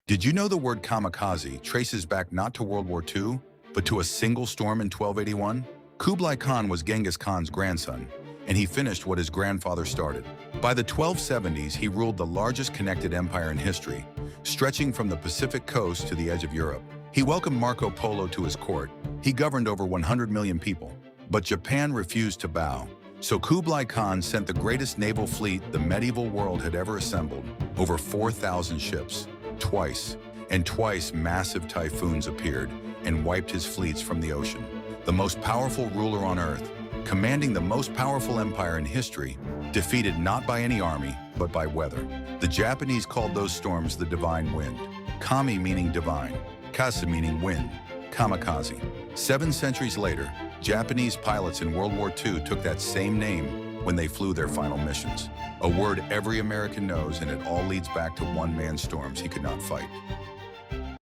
Did you know the word kamikaze traces back not to World War II, but to a single storm in 1281? Kublai Khan was Genghis Khan's grandson, and he finished what his grandfather started. By the 1270s, he ruled the largest connected empire in history, stretching from the Pacific coast to the edge of Europe. He welcomed Marco Polo to his court. He governed over 100 million people, but Japan refused to bow. So Kublai Khan sent the greatest naval fleet the medieval world had ever assembled, over 4,000 ships. Twice massive typhoons appeared and wiped his fleets from the ocean. The most powerful ruler on earth, commanding the most powerful empire in history, defeated not by any army, but by weather. The Japanese called those storms the divine wind. Kami meaning divine, kaze meaning wind, kamikaze. 7 centuries later, Japanese pilots in World War II took that same name when they flew their final missions. A word every American knows, and it all leads back to one man's storms he could not fight.